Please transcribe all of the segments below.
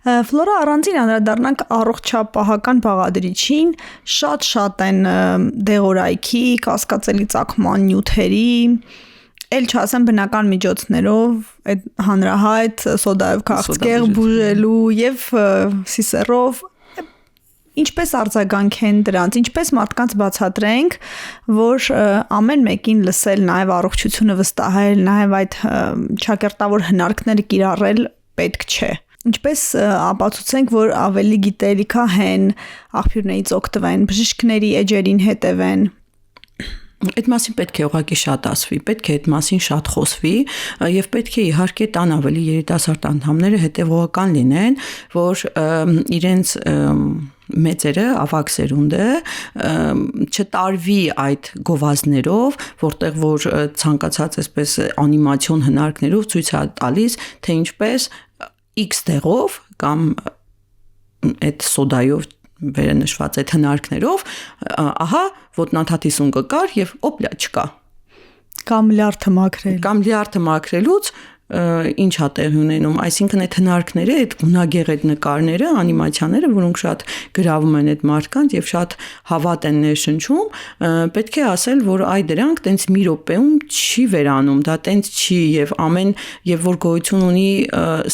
Ֆլորա առանձին անդրադառնանք առողջապահական բաղադրիչին, շատ են դեղորայքի, կասկածելի ծագման նյութերի, էլ չասեմ բնական միջոցներով, այդ հանրահայտ սոդայով քաղցկեղ բուժելու եւ սիսեռով ինչպես արձագանքեն դրանց, ինչպես մարդկանց բացատրենք, որ ամեն մեկին լսել, նաև առողջությունը վստահել, նաև այդ ճակերտավոր հնարքները կիրառել պետք չէ։ Ինչպես ապացուցենք, որ ավելի գիտելիքահեն աղբյուրներից օգտվեն, բժիշկների էջերին հետևեն։ Այդ մասին պետք է ուղղակի շատ ասվի, պետք է այդ մասին շատ խոսվի եւ պետք է իհարկե տան ավելի երիտասարդ անդամները հետեւողական լինեն, որ իրենց մեծերը, ավագ սերունդը չտարվի այդ գովազդներով, որտեղ որ ցանկացած այսպես անիմացիոն հնարքներով ցույց է տալիս, թե ինչպես X տեղով կամ այդ սոդայով վերնշված այդ հնարքներով, ահա ոտնաթաթի կար եւ օպլա չկա։ Կամ լյարդը մաքրելուց ինչ է տեղի ունենում, այսինքն այդ հնարքները, այդ գունագեղ այդ նկարները, անիմացիաները, որոնք շատ գրավում են այդ մարդկանց եւ շատ հավատ են ներշնչում, պետք է ասել, որ այ դրանք տենց մի րոպեում չի վերանում, դա տենց չի եւ որ գոյություն ունի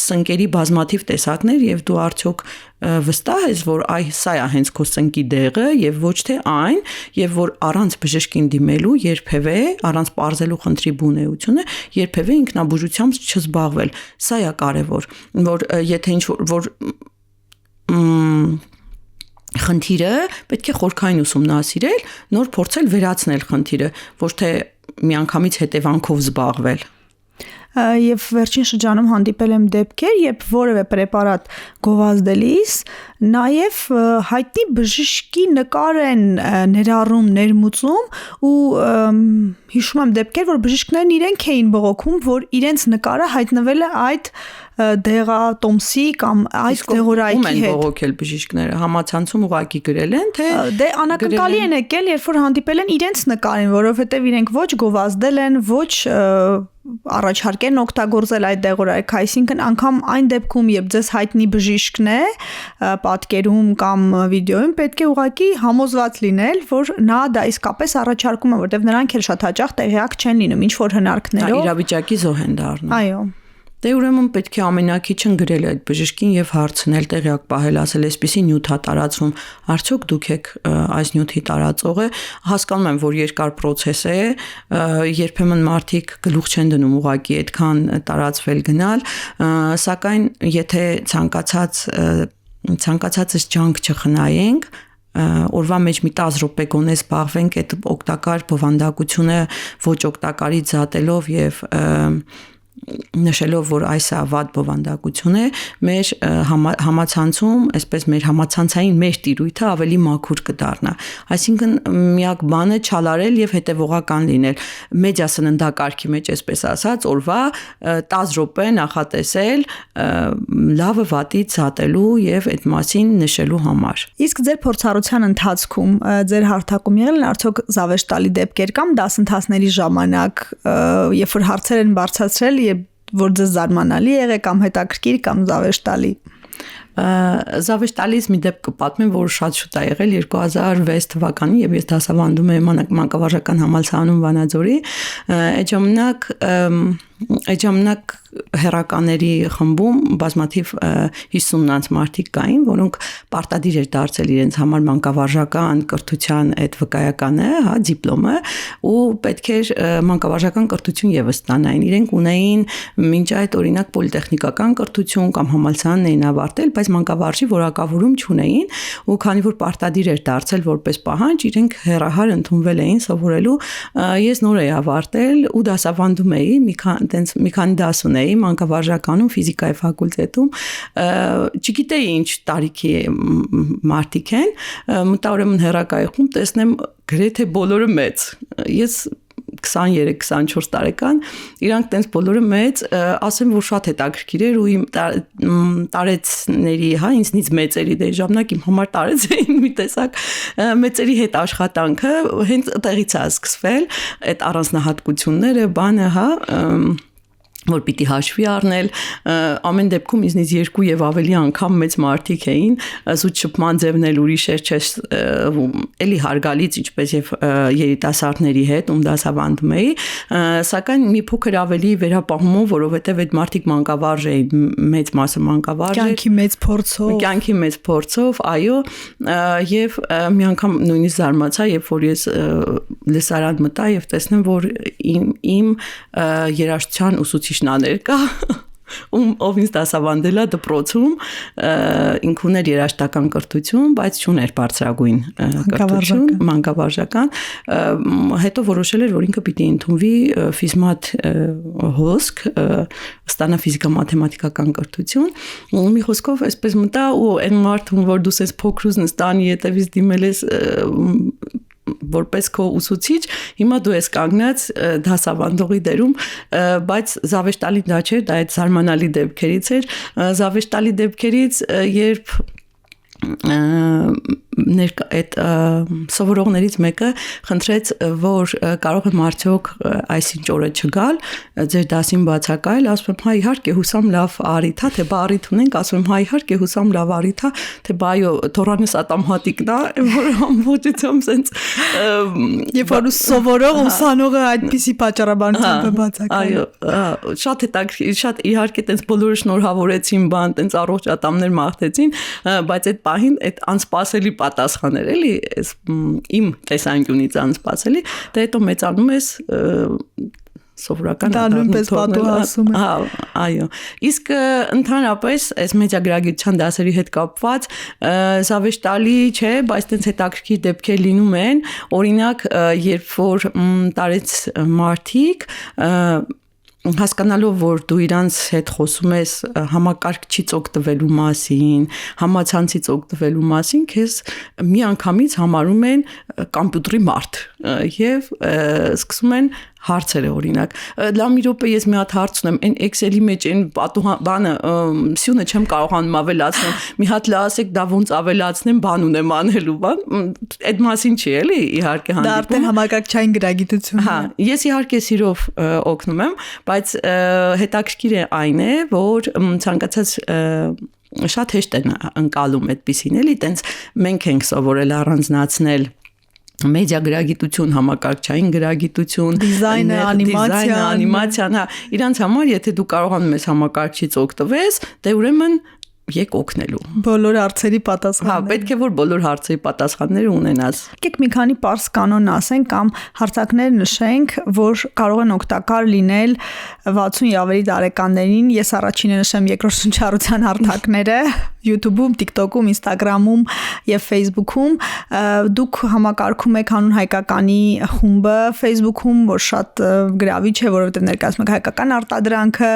սնկերի բազմաթիվ տեսակներ եւ դու արդյոք վստահ ես, որ սա է հենց քո սնկի դեղը եւ ոչ թե այն, եւ որ առանց բժշկին դիմելու երբևէ, առանց պարզելու խնդրի բունեությունը, երբևէ ինքնաբուժությամբ չզբաղվել։ Սա է կարևոր, որ եթե ինչ-որ խնդիրը պետք է խորքային ուսումնասիրել, նոր փորձել վերացնել խնդիրը, ոչ թե միանգամից հետևանքով զբաղվել։ Եվ վերջին շրջանում հանդիպել եմ դեպքեր, երբ որևէ պրեպարատ գովազդելիս նաև հայտնի բժշկի նկար են ներառում, ներմուծում ու հիշում եմ դեպքեր, որ բժիշկներն իրենք էին բողոքում, որ իրենց նկարը հայտնվել է այդ դեղատոմսի կամ այդ դեղորայքի հետ։ Ում են բողոքել բժիշկները, համացանցում ուղղակի գրել են, թե դե անակնկալի են եկել, երբ որ հանդիպել են իրենց նկարին, որովհետև իրենք ոչ գովազդել են, ոչ առաջարկ են օգտագործել այդ դեղորայքը, այսինքն անգամ այն դեպքում, երբ ձեզ հայտնի բժիշկն է պատկերում կամ վիդեոյում, պետք է ուղղակի համոզված լինել, որ նա դա իսկապես առաջարկում է, որտեղ նրանք էլ շատ հաճախ տեղյակ չեն լինում, ինչ որ հնարքներով իրավիճակի զոհ են դառնում։ Այո։ Դե ուրեմն պետք է ամենակիչն գրել այդ բժշկին եւ հարցնել, տեղյակ պահել, ասել, այսպեսի նյութ է տարածվում, արդյոք դուք եք այս նյութի տարածողը, հասկանում եմ, որ երկար process է, երբեմն մարդիկ գլուխ չեն դնում ուղղակի այդքան տարածվել գնալ, սակայն եթե ցանկացածս ջանք չխնայենք, օրվա մեջ մի 10 րոպե գոնե զբաղվենք այդ օգտակար բովանդակությունը ոչ օգտակարից զատելով եւ նշելով, որ այս ավատ բովանդակություն է, մեր համացանցում, այսպես մեր համացանցային մեր տիրույթը ավելի մաքուր կդառնա։ Այսինքն միակ բանը չալարել եւ հետեւողական լինել։ Մեդիա սննդակարգի մեջ, այսպես ասած, օրվա 10 րոպե նախատեսել լավը վատից զատելու եւ այդ մասին նշելու համար։ Իսկ ձեր փորձառության ընթացքում ձեր հարթակում եղել են արդյոք զավեշտալի դեպքեր կամ դասընթացների ժամանակ, երբ որ հարցեր են բարձրացրել որ ձեզ զարմանալի եղե կամ հետաքրքիր կամ զավեշտալի։ Զավեշտալից մի դեպք կպատմեմ, որ շատ շուտ է եղել 2006 թվականին, եւ ես դասավանդում եմ մանկավարժական համալսարանում Վանաձորի, այդ ժամանակ հեռականների խմբում բազմաթիվ 50-անց մարդիկ կային, որոնք պարտադիր էր դարձել իրենց համար մանկավարժական կրթության այդ վկայականը, հա, դիպլոմը, ու պետք էր մանկավարժական կրթություն եւս ստանային։ Իրենք ունեին մինչ այդ օրինակ պոլիտեխնիկական կրթություն կամ համալսարանն էին ավարտել, բայց մանկավարժի որակավորում չունեին, ու քանի որ պարտադիր էր դարձել որպես պահանջ, իրենք հեռահար ընդունվել էին սովորելու։ Ես նոր էի ավարտել ու դասավանդում էի, մի քանի դաս ունեի մանկավարժականում, ֆիզիկայի ֆակուլտետում, չգիտեի ինչ տարիքի մարդիկ են, մտա ուրեմն հեռակայքում տեսնեմ գրեթե բոլորը մեծ։ Ես 23-24 տարեկան, իրանք տենց բոլորը մեծ, ասեմ, որ շատ հետաքրքիր էր ու իմ տարեցների, հա, ինձնից մեծերի դե ժամանակ իմ համար տարեց էին մի տեսակ մեծերի հետ աշխատանքը հենց տեղից է սկսվել, այդ առանձնահատկությունները, բանը, հա, որ պիտի հաշվի առնել ամեն դեպքում իզնից 2 եւ ավելի անգամ մեծ մարդիկ էին զուտ շփման ձևնել ուրիշեր չէ էլի հարգալից ինչպես եւ երիտասարդների հետ ում դասավանդում էի սակայն մի փոքր ավելի վերապահումով որովհետեւ այդ մարդիկ մանկավարժ էին մեծ մասը մանկավարժ կյանքի մեծ փորձով այո եւ մի անգամ նույնիսկ զարմացա երբ որ ես լսարան մտա եւ տեսնեմ որ իմ երաժշտության ուսուցիչներ կա ով ինձ դասավանդել է դպրոցում ինքն ուներ երաժշտական կրթություն բայց չուներ բարձրագույն կրթություն մանկավարժական հետո որոշել էր որ ինքը պիտի ընդունվի ֆիզմատ հոսք ստանա ֆիզիկա-մաթեմատիկական կրթություն մի խոսքով այսպես մտա ու այն մարդուն որ դու ես փոքրուց նստանի հետևից դիմել ես որպես քո ուսուցիչ հիմա դու ես կանգնած դասավանդողի դերում բայց զավեշտալի դա չէր դա այդ զարմանալի դեպքերից էր զավեշտալի դեպքերից երբ այդ սովորողներից մեկը խնդրեց որ կարող եմ արդյոք այսինչ օրը չգալ ձեր դասին բացակայել ասում եմ հա իհարկե հուսամ լավ արիթա թե բա արիթ ունենք ասում եմ հա իհարկե հուսամ լավ արիթա թե բա այո թորանես ատամհատիկն է որ ամբողջությամբ sense երբ որ սովորող ուսանողը այդպիսի պատճառաբանությամբ է բացակայել այո շատ հետաքրքիր շատ իհարկե տենց բոլորը շնորհավորեցին բան տենց առողջ ատամներ մաղթեցին բայց այդ պահին այդ անսպասելի պատասխաներ էլի իմ տեսանկյունից անսպասելի դա հետո մեծանում ես սովորական դա նույնպես պատուհասում է այո իսկ ընդհանրապես այս մեդիագրագիտության դասերի հետ կապված զավեշտալի չէ բայց տենց հետաքրքիր դեպքեր լինում են օրինակ երբ որ տարեց մարդիկ հասկանալով որ դու իրանց հետ խոսում ես համակարգչից օգտվելու մասին, համացանցից օգտվելու մասին, քեզ միանգամից համարում են կոմպյուտերի մարդ եւ սկսում են հարցերը օրինակ լավ մի րոպե ես մի հատ հարց ունեմ այն Excel-ի մեջ այն բանը սյունը չեմ կարողանում ավելացնել մի հատ լասեք դա ոնց ավելացնեմ բան ունեմ անելու բան այդ մասին չի էլի իհարկե հանդիպում դա արդեն համակարգչային գրագիտություն հա ես իհարկե սիրով օգնում եմ բայց հետաքրքիր է այն է որ ցանկացած շատ հեշտ են ընկալում այդպիսին էլի տենց մենք ենք սովորել առանձնացնել մեդիա գրագիտություն, համակարգչային գրագիտություն, դիզայնը, անիմացիան, հա, իրանց համար եթե դու կարողանում ես համակարգչից օգտվես, դե ուրեմն եկ օգնելու։ Բոլոր հարցերի պատասխանները։ Հա, պետք է որ բոլոր հարցերի պատասխանները ունենաս։ Եկեք մի քանի պարզ կանոն ասենք կամ հարցակներ նշենք, որ կարող են օգտակար լինել 60-ի ավելի տարեկաններին։ Ես առաջինը նշեմ երկրորդ շնչառության հարթակները YouTube-ում, TikTok-ում, Instagram-ում եւ Facebook-ում դուք համակարգում եք հանուն հայկականի խումբը Facebook-ում, որ շատ գրավիչ է, որովհետեւ ներկայացնում եք հայկական արտադրանքը,